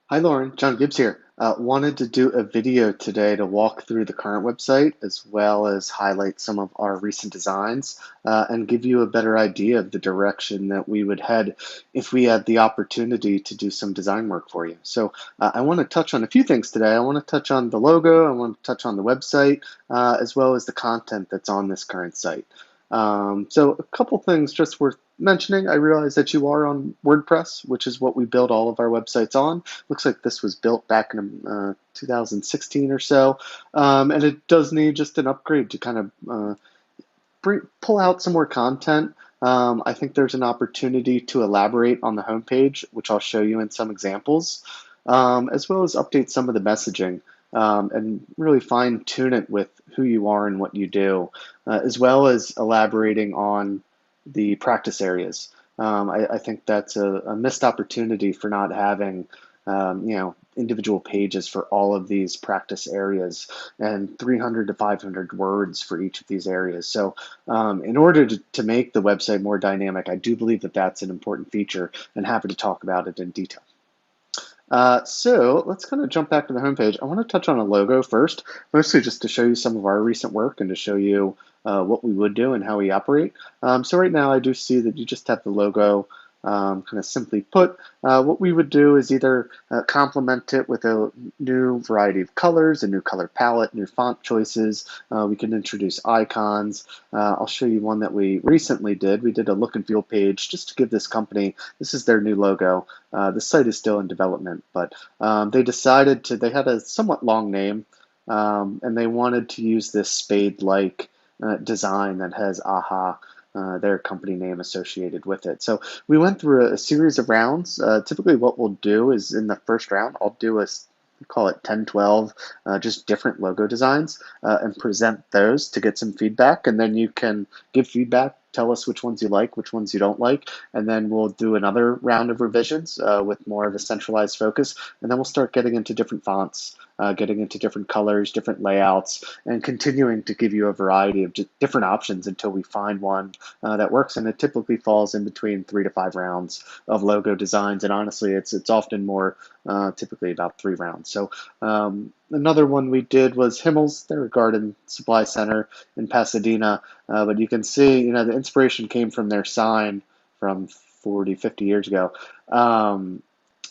Hi Lauren, John Gibbs here. Wanted to do a video today to walk through the current website as well as highlight some of our recent designs and give you a better idea of the direction that we would head if we had the opportunity to do some design work for you. So I want to touch on a few things today. I want to touch on the logo, I want to touch on the website, as well as the content that's on this current site. So a couple things just worth mentioning. I realize that you are on WordPress, which is what we build all of our websites on. Looks like this was built back in 2016 or so, and it does need just an upgrade to kind of pull out some more content. I think there's an opportunity to elaborate on the homepage, which I'll show you in some examples, as well as update some of the messaging and really fine tune it with who you are and what you do, as well as elaborating on the practice areas. I think that's a missed opportunity for not having individual pages for all of these practice areas and 300 to 500 words for each of these areas. So in order to make the website more dynamic, I do believe that that's an important feature and happy to talk about it in detail. So let's kind of jump back to the homepage. I want to touch on a logo first, mostly just to show you some of our recent work and to show you what we would do and how we operate. So right now I do see that you just have the logo kind of simply put. What we would do is either complement it with a new variety of colors, a new color palette, new font choices. We can introduce icons. I'll show you one that we recently did. We did a look and feel page just to give this company, this is their new logo. The site is still in development, but they had a somewhat long name, and they wanted to use this spade-like design that has AHA, their company name associated with it. So we went through a series of rounds. Typically what we'll do is in the first round, I'll do call it 10, 12, just different logo designs and present those to get some feedback. And then you can give feedback, tell us which ones you like, which ones you don't like, and then we'll do another round of revisions with more of a centralized focus. And then we'll start getting into different fonts, getting into different colors, different layouts, and continuing to give you a variety of different options until we find one that works. And it typically falls in between 3 to 5 rounds of logo designs. And honestly, it's often more, typically about 3 rounds. So another one we did was Himmel's. They're a garden supply center in Pasadena. But you can see, the inspiration came from their sign from 40, 50 years ago.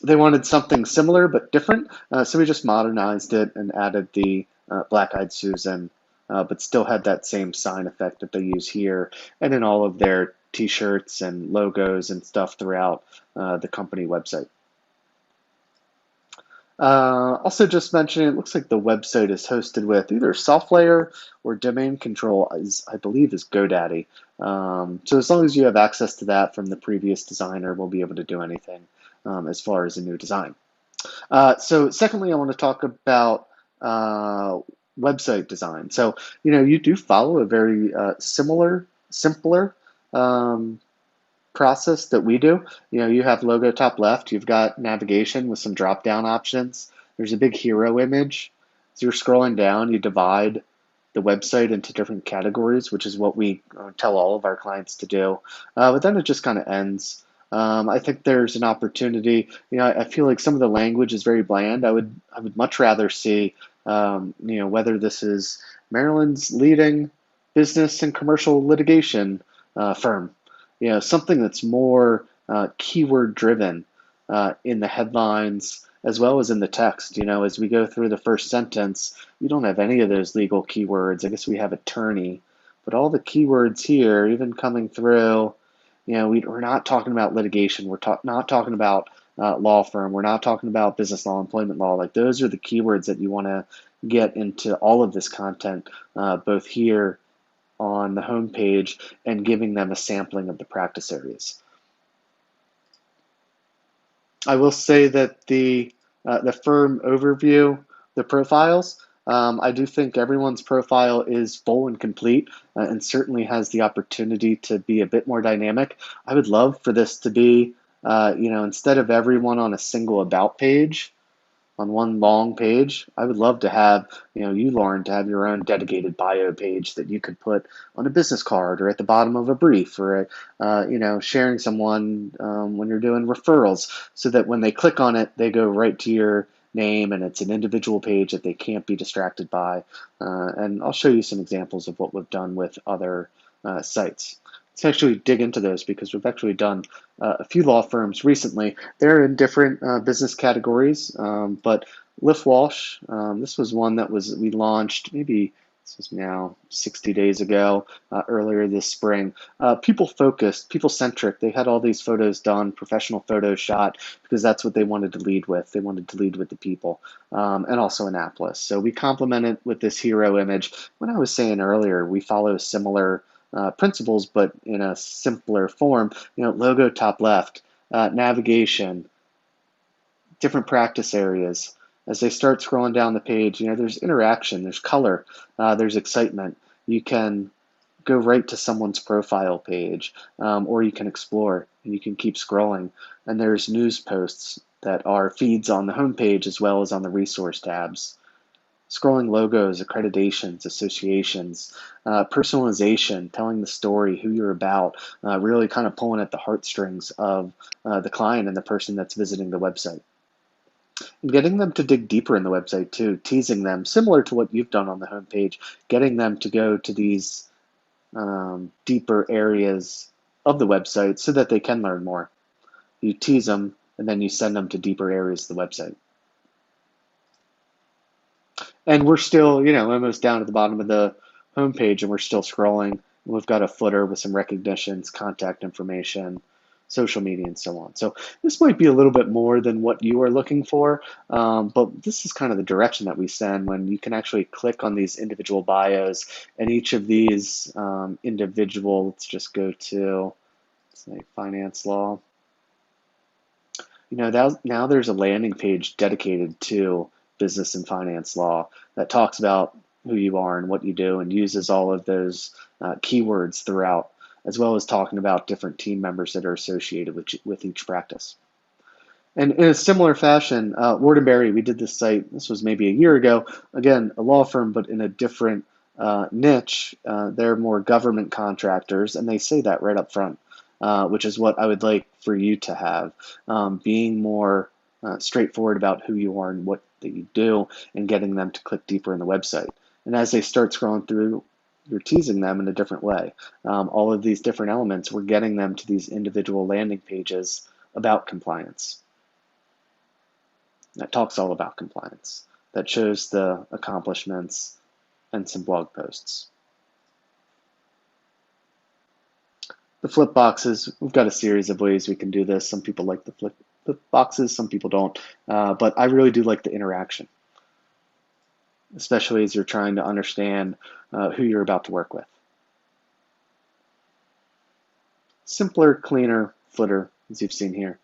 They wanted something similar but different, so we just modernized it and added the Black-Eyed Susan, but still had that same sign effect that they use here and in all of their t-shirts and logos and stuff throughout the company website. Also just mentioning, it looks like the website is hosted with either SoftLayer or domain control, I believe is GoDaddy. So as long as you have access to that from the previous designer, we'll be able to do anything as far as a new design. So secondly, I want to talk about website design. So, you do follow a very simpler um, process that we do. You have logo top left, you've got navigation with some drop down options. There's a big hero image. As you're scrolling down, you divide the website into different categories, which is what we tell all of our clients to do. But then it just kind of ends. I think there's an opportunity. I feel like some of the language is very bland. I would much rather see, whether this is Maryland's leading business and commercial litigation firm, something that's more keyword driven in the headlines as well as in the text. As we go through the first sentence, we don't have any of those legal keywords. I guess we have attorney, but all the keywords here, even coming through, we're not talking about litigation. We're not talking about law firm. We're not talking about business law, employment law. Like those are the keywords that you want to get into all of this content, both here on the home page and giving them a sampling of the practice areas. I will say that the firm overview, the profiles, I do think everyone's profile is full and complete and certainly has the opportunity to be a bit more dynamic. I would love for this to be, instead of everyone on a single about page, on one long page. I would love to have, you, Lauren, to have your own dedicated bio page that you could put on a business card or at the bottom of a brief or, sharing someone when you're doing referrals so that when they click on it, they go right to your name and it's an individual page that they can't be distracted by. And I'll show you some examples of what we've done with other sites. Let's actually dig into those because we've actually done a few law firms recently. They're in different business categories, but Liff Walsh, this was one that we launched maybe this was now 60 days ago, earlier this spring. People focused, people centric. They had all these photos done, professional photos shot, because that's what they wanted to lead with. They wanted to lead with the people, and also Annapolis. So we complemented with this hero image. When I was saying earlier, we follow similar principles, but in a simpler form. Logo top left, navigation, different practice areas. As they start scrolling down the page, there's interaction, there's color, there's excitement. You can go right to someone's profile page, or you can explore and you can keep scrolling. And there's news posts that are feeds on the homepage as well as on the resource tabs. Scrolling logos, accreditations, associations, personalization, telling the story, who you're about, really kind of pulling at the heartstrings of the client and the person that's visiting the website. And getting them to dig deeper in the website too, teasing them, similar to what you've done on the homepage, getting them to go to these deeper areas of the website so that they can learn more. You tease them and then you send them to deeper areas of the website. And we're still, almost down at the bottom of the homepage and we're still scrolling. We've got a footer with some recognitions, contact information, social media, and so on. So this might be a little bit more than what you are looking for, but this is kind of the direction that we send when you can actually click on these individual bios and each of these individual, let's just go to, say, finance law. Now there's a landing page dedicated to business and finance law that talks about who you are and what you do and uses all of those keywords throughout, as well as talking about different team members that are associated with each practice. And in a similar fashion, Ward & Berry, we did this site, this was maybe a year ago, again, a law firm, but in a different niche. They're more government contractors, and they say that right up front. Which is what I would like for you to have, being more straightforward about who you are and what that you do, and getting them to click deeper in the website. And as they start scrolling through, you're teasing them in a different way. All of these different elements, we're getting them to these individual landing pages about compliance. That talks all about compliance. That shows the accomplishments and some blog posts. The flip boxes, we've got a series of ways we can do this. Some people like the flip boxes, some people don't, but I really do like the interaction, especially as you're trying to understand who you're about to work with. Simpler, cleaner footer, as you've seen here.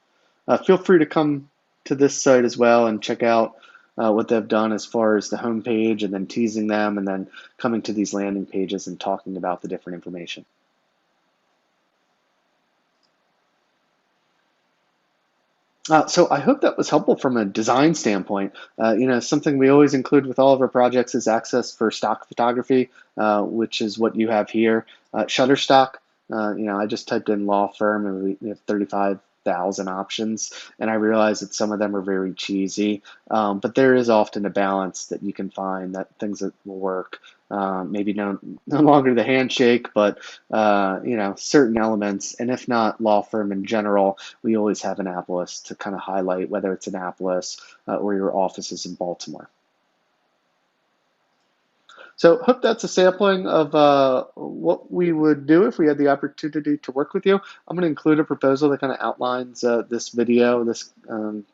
Feel free to come to this site as well and check out what they've done as far as the home page and then teasing them and then coming to these landing pages and talking about the different information. So I hope that was helpful from a design standpoint. Something we always include with all of our projects is access for stock photography, which is what you have here. Shutterstock, I just typed in law firm and we have 35,000 options, and I realize that some of them are very cheesy, but there is often a balance that you can find that things that will work. Maybe no longer the handshake, but certain elements. And if not law firm in general, we always have Annapolis to kind of highlight whether it's Annapolis or your office is in Baltimore. So hope that's a sampling of what we would do if we had the opportunity to work with you. I'm going to include a proposal that kind of outlines this video,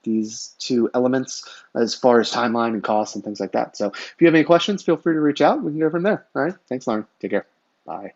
these two elements as far as timeline and costs and things like that. So if you have any questions, feel free to reach out. We can go from there. All right. Thanks, Lauren. Take care. Bye.